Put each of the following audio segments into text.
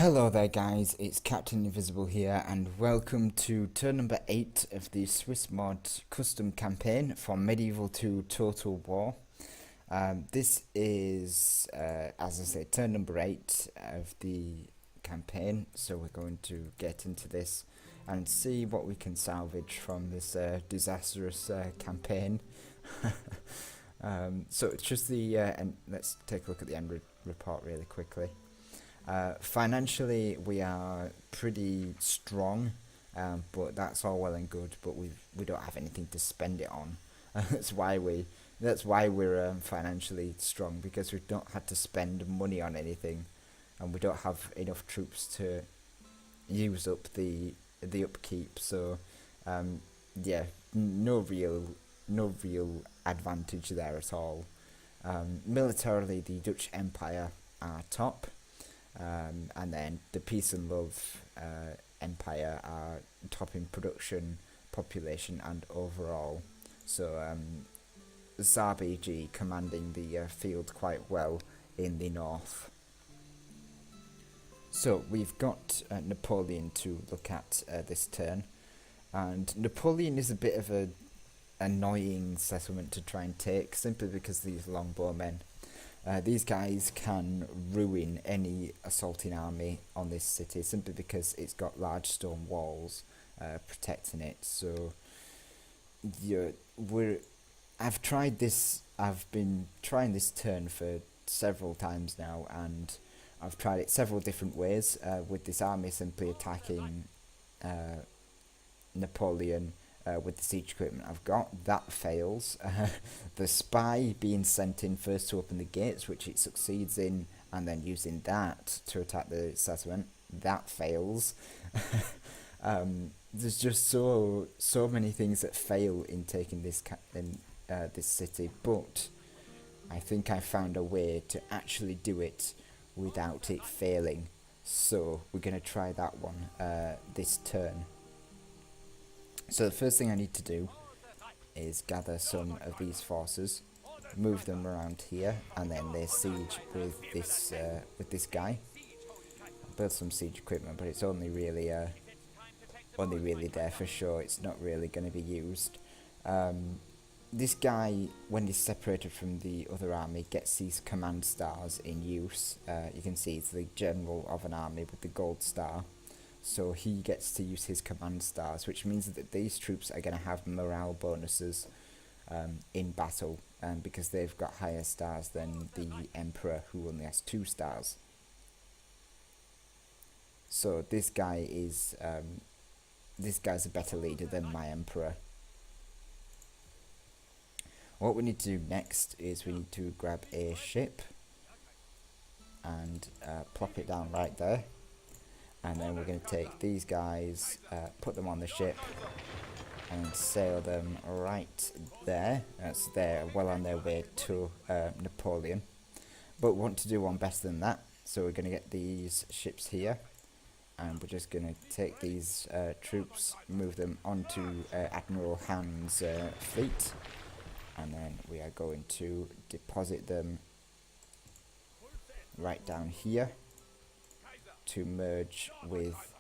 Hello there guys, it's Captain Invisible here and welcome to turn number 8 of the Swissmod custom campaign for Medieval 2 Total War. This is, as I say, turn number 8 of the campaign, so we're going to get into this and see what we can salvage from this disastrous campaign. So it's just the, and let's take a look at the end report really quickly. Financially, we are pretty strong, but that's all well and good. But we don't have anything to spend it on. That's why we're financially strong, because we don't have to spend money on anything, and we don't have enough troops to use up the upkeep. So yeah, no real advantage there at all. Militarily, the Dutch Empire are top. And then the Peace and Love Empire are top in production, population and overall. So ZARBG commanding the field quite well in the north. So we've got Napoleon to look at this turn, and Napoleon is a bit of a annoying settlement to try and take, simply because these longbowmen. These guys can ruin any assaulting army on this city, simply because it's got large stone walls protecting it. So I've tried this. I've been trying this turn for several times now, and I've tried it several different ways. With this army simply attacking Napoleon. With the siege equipment I've got, that fails. The spy being sent in first to open the gates, which it succeeds in, and then using that to attack the settlement, that fails. There's just so many things that fail in taking this this city, but I think I found a way to actually do it without it failing. So we're gonna try that one this turn. So the first thing I need to do is gather some of these forces, move them around here, and then they siege with this guy. Build some siege equipment, but it's only really there for show. It's not really going to be used. This guy, when he's separated from the other army, gets these command stars in use. You can see it's the general of an army with the gold star. So he gets to use his command stars, which means that these troops are going to have morale bonuses in battle, because they've got higher stars than the Emperor, who only has 2 stars. So this guy is this guy's a better leader than my Emperor. What we need to do next is we need to grab a ship and plop it down right there. And then we're going to take these guys, put them on the ship, and sail them right there. They're well on their way to Napoleon. But we want to do one better than that, so we're going to get these ships here, and we're just going to take these troops, move them onto Admiral Han's fleet, and then we are going to deposit them right down here to merge with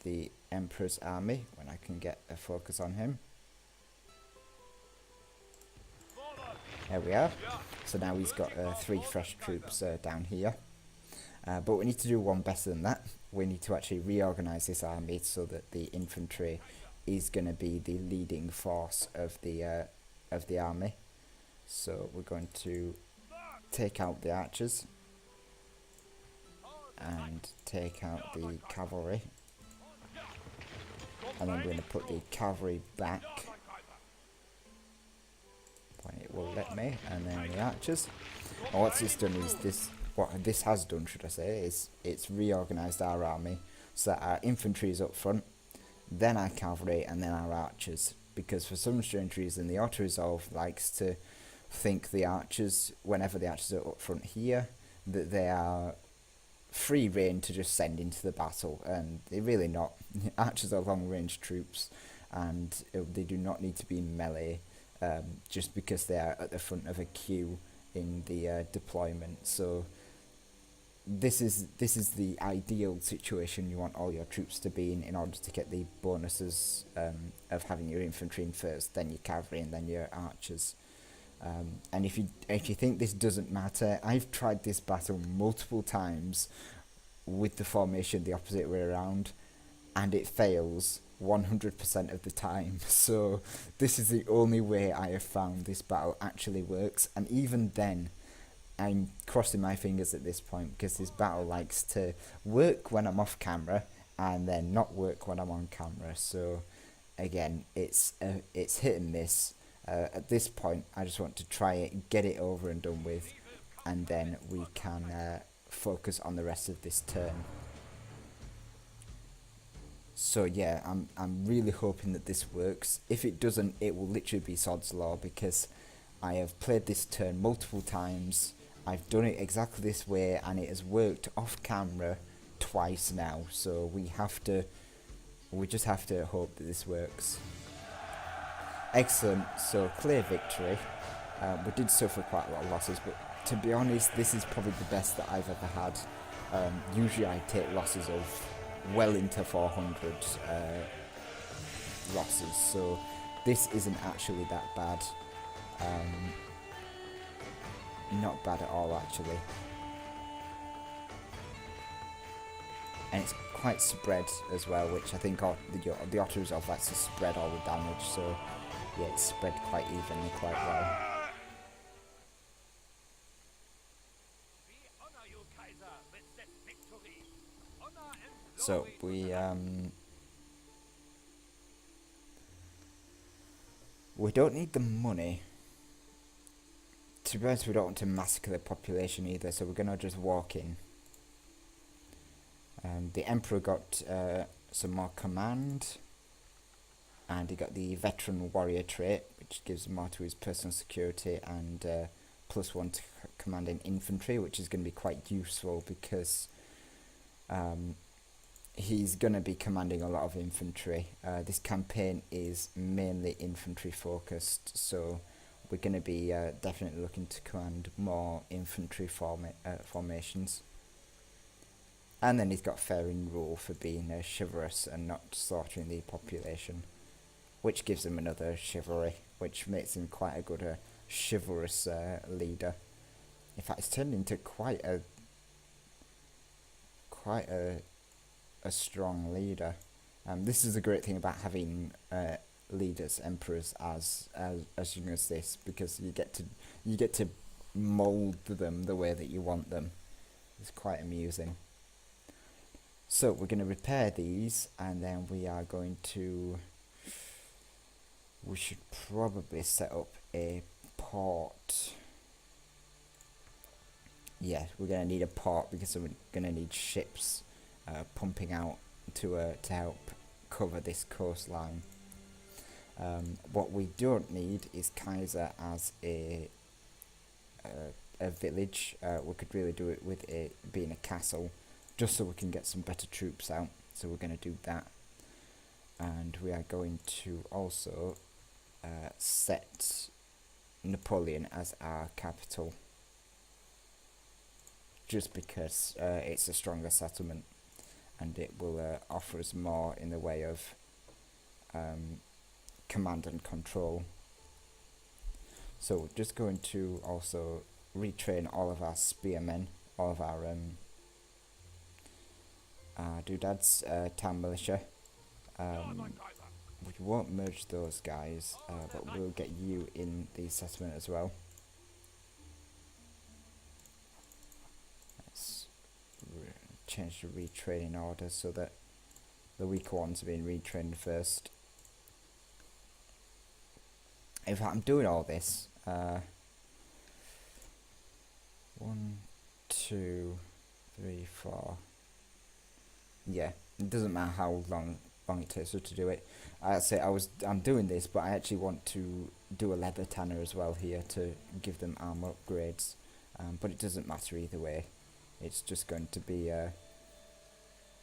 the Emperor's army when I can get a focus on him. There we are. So now he's got 3 fresh troops down here. But we need to do one better than that. We need to actually reorganize this army so that the infantry is going to be the leading force of the army. So we're going to take out the archers and take out the cavalry, and then we're going to put the cavalry back when it will let me, and then the archers. And what this done is what this has done, should I say, is it's reorganised our army so that our infantry is up front, then our cavalry, and then our archers. Because for some strange reason, the auto-resolve likes to think the archers, whenever the archers are up front here, that they are free reign to just send into the battle, and they're really not. Archers are long range troops, and they do not need to be melee just because they are at the front of a queue in the deployment. So this is the ideal situation you want all your troops to be in order to get the bonuses of having your infantry in first, then your cavalry, and then your archers. And if you think this doesn't matter, I've tried this battle multiple times with the formation the opposite way around, and it fails 100% of the time. So this is the only way I have found this battle actually works, and even then I'm crossing my fingers at this point, because this battle likes to work when I'm off camera and then not work when I'm on camera. So again, it's hit and miss. At this point, I just want to try it, get it over and done with, and then we can focus on the rest of this turn. So yeah, I'm really hoping that this works. If it doesn't, it will literally be sod's law, because I have played this turn multiple times. I've done it exactly this way, and it has worked off camera twice now. So we just have to hope that this works. Excellent. So clear victory. We did suffer quite a lot of losses, but to be honest, this is probably the best that I've ever had. Usually I take losses of well into 400 losses, so this isn't actually that bad. Not bad at all, actually. And it's quite spread as well, which I think the Otter Resolve likes to spread all the damage, so yeah, it's spread quite evenly, quite well. So we don't need the money. To be honest, we don't want to massacre the population either, so we're gonna just walk in. The Emperor got some more command, and he got the Veteran Warrior trait, which gives more to his personal security, and +1 to commanding infantry, which is going to be quite useful because he's going to be commanding a lot of infantry. This campaign is mainly infantry focused, so we're going to be definitely looking to command more infantry formations. And then he's got fair in rule for being chivalrous and not slaughtering the population, which gives him another chivalry, which makes him quite a good chivalrous leader. In fact, it's turned into quite a strong leader. This is the great thing about having leaders, emperors as young as this, because you get to mold them the way that you want them. It's quite amusing. So we're going to repair these, and then we are going to. We should probably set up a port. Yeah, we're going to need a port because we're going to need ships pumping out to help cover this coastline. What we don't need is Kaiser as a village. We could really do it with it being a castle, just so we can get some better troops out. So we're going to do that, and we are going to also set Napoleon as our capital, just because it's a stronger settlement and it will offer us more in the way of command and control. So we're just going to also retrain all of our spearmen, all of our doodads, town militia. We won't merge those guys, but we'll get you in the settlement as well. Let's change the retraining order so that the weaker ones are being retrained first. In fact, I'm doing all this. 1, 2, 3, 4. Yeah, it doesn't matter how long it takes us to do it. I'm doing this, but I actually want to do a leather tanner as well here to give them armor upgrades. But it doesn't matter either way. It's just going to be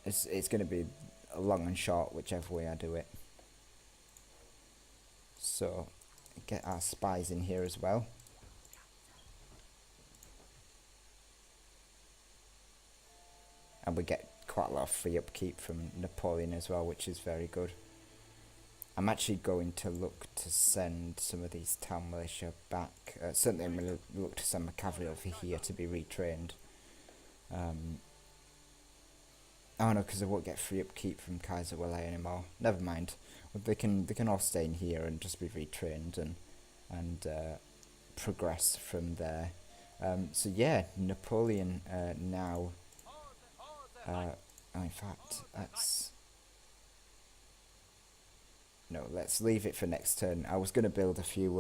it's going to be long and short whichever way I do it. So get our spies in here as well. and we get quite a lot of free upkeep from Napoleon as well, which is very good. I'm actually going to look to send some of these town militia back. Certainly I'm going to look to send my cavalry over here to be retrained. Oh no, because I won't get free upkeep from Kaiser Wilhelm anymore. Never mind. They can all stay in here and just be retrained and progress from there. So yeah, Napoleon now. In fact, let's leave it for next turn. I was going to build a few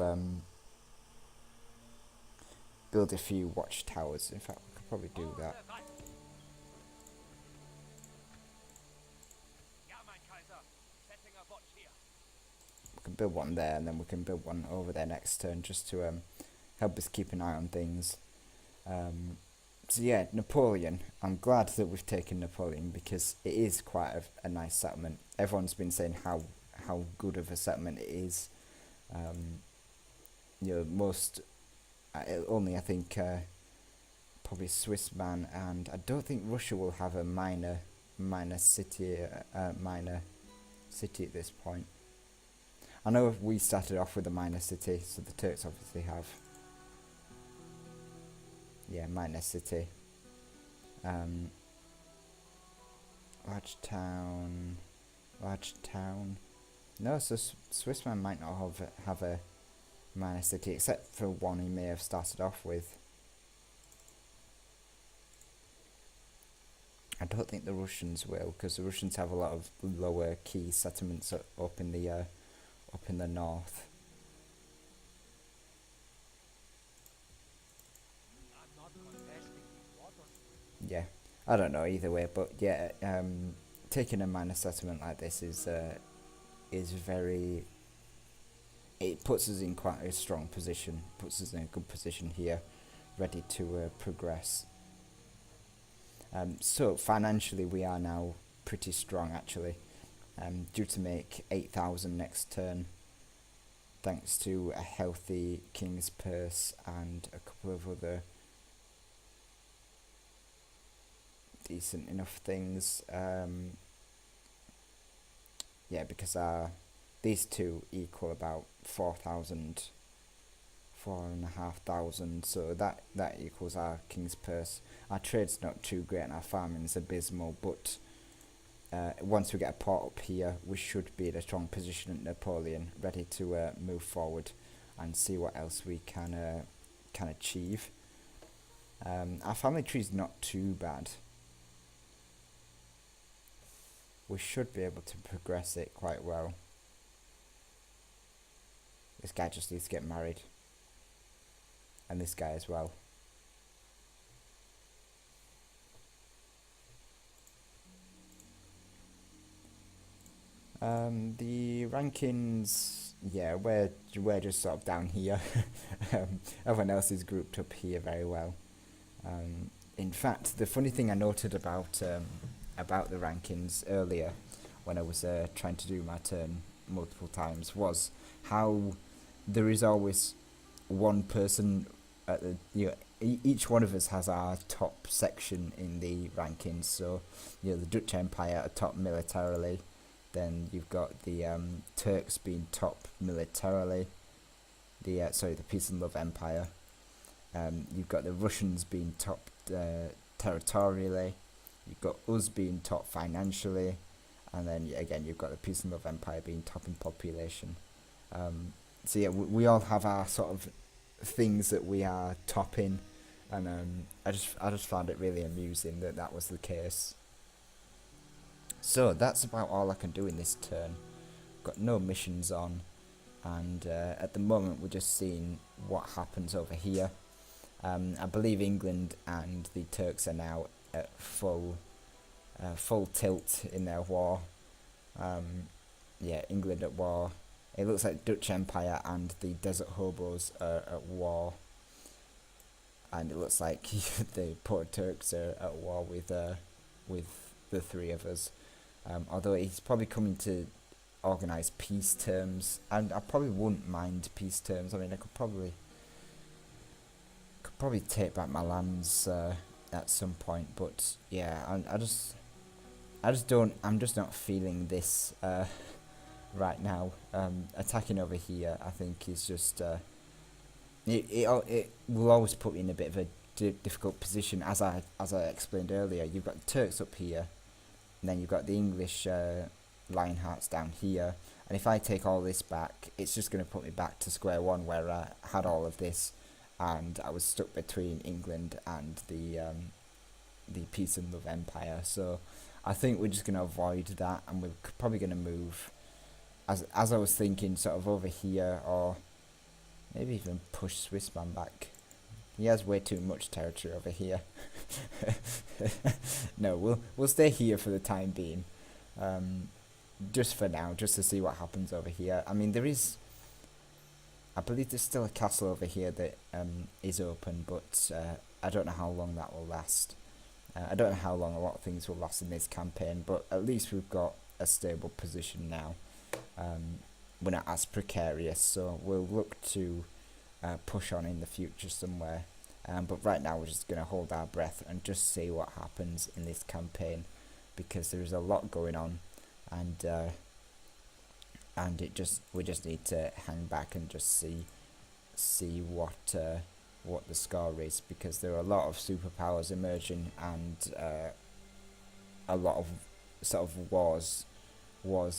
watchtowers. In fact, we could probably do that. We can build one there, and then we can build one over there next turn, just to help us keep an eye on things. So yeah, Napoleon. I'm glad that we've taken Napoleon, because it is quite a nice settlement. Everyone's been saying how good of a settlement it is. Most only I think probably Swissman, and I don't think Russia will have a minor city at this point. I know we started off with a minor city, so the Turks obviously have. Yeah, minor city. Large town. No, so Swissman might not have a minor city, except for one he may have started off with. I don't think the Russians will, because the Russians have a lot of lower key settlements up in the north. Yeah, I don't know either way, but yeah, taking a minor settlement like this is very. It puts us in quite a strong position. Puts us in a good position here, ready to progress. So financially, we are now pretty strong actually. Due to make 8,000 next turn, thanks to a healthy king's purse and a couple of other decent enough things. Yeah, because these two equal about 4,000, 4,500, so that equals our king's purse. Our trade's not too great and our farming's abysmal, but once we get a port up here, we should be in a strong position at Napoleon, ready to move forward and see what else we can achieve. Our family tree's not too bad. We should be able to progress it quite well. This guy just needs to get married. And this guy as well. The rankings, yeah, we're just sort of down here. Everyone else is grouped up here very well. In fact, the funny thing I noted about the rankings earlier, when I was trying to do my turn multiple times, was how there is always one person at the each one of us has our top section in the rankings. So the Dutch Empire are top militarily, then you've got the Turks being top militarily, the Peace and Love Empire. You've got the Russians being top territorially. You've got us being top financially, and then again you've got the Peace and Love Empire being top in population. So yeah, we all have our sort of things that we are top in, and I just found it really amusing that was the case. So that's about all I can do in this turn. Got no missions on, and at the moment we're just seeing what happens over here. I believe England and the Turks are now at full tilt in their war. Yeah, England at war. It looks like Dutch Empire and the Desert Hobos are at war, and it looks like the poor Turks are at war with the three of us. Although he's probably coming to organise peace terms, and I probably wouldn't mind peace terms. I mean, I could probably take back my lands at some point. But yeah, I just don't. I'm just not feeling this right now. Attacking over here, I think, is just it will always put me in a bit of a difficult position. As I explained earlier, you've got the Turks up here, and then you've got the English Lionhearts down here. And if I take all this back, it's just going to put me back to square one, where I had all of this, and I was stuck between England and the Peace and Love Empire. So I think we're just going to avoid that, and we're probably going to move, as I was thinking, sort of over here, or maybe even push Swissman back. He has way too much territory over here. No, we'll stay here for the time being. Just for now, just to see what happens over here. I mean, I believe there's still a castle over here that is open, but I don't know how long that will last. I don't know how long a lot of things will last in this campaign, but at least we've got a stable position now. We're not as precarious, so we'll look to push on in the future somewhere. But right now we're just going to hold our breath and just see what happens in this campaign, because there's a lot going on, and we just need to hang back and just see what the score is, because there are a lot of superpowers emerging, and a lot of sort of wars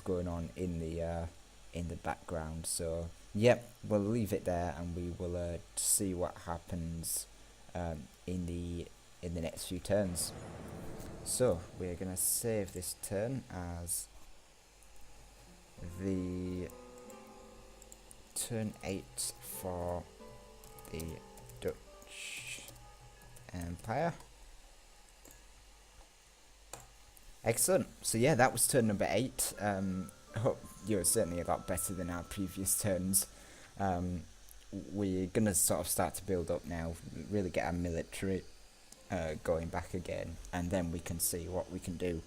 going on in the background. So yep, we'll leave it there, and we will see what happens in the next few turns. So we're gonna save this turn as the turn 8 for the Dutch Empire. Excellent. So yeah, that was turn number 8. Hope you're certainly a lot better than our previous turns. We're gonna sort of start to build up now, really get our military going back again, and then we can see what we can do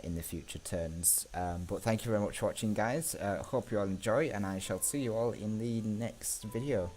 in the future turns. But thank you very much for watching, guys. Hope you all enjoy, and I shall see you all in the next video.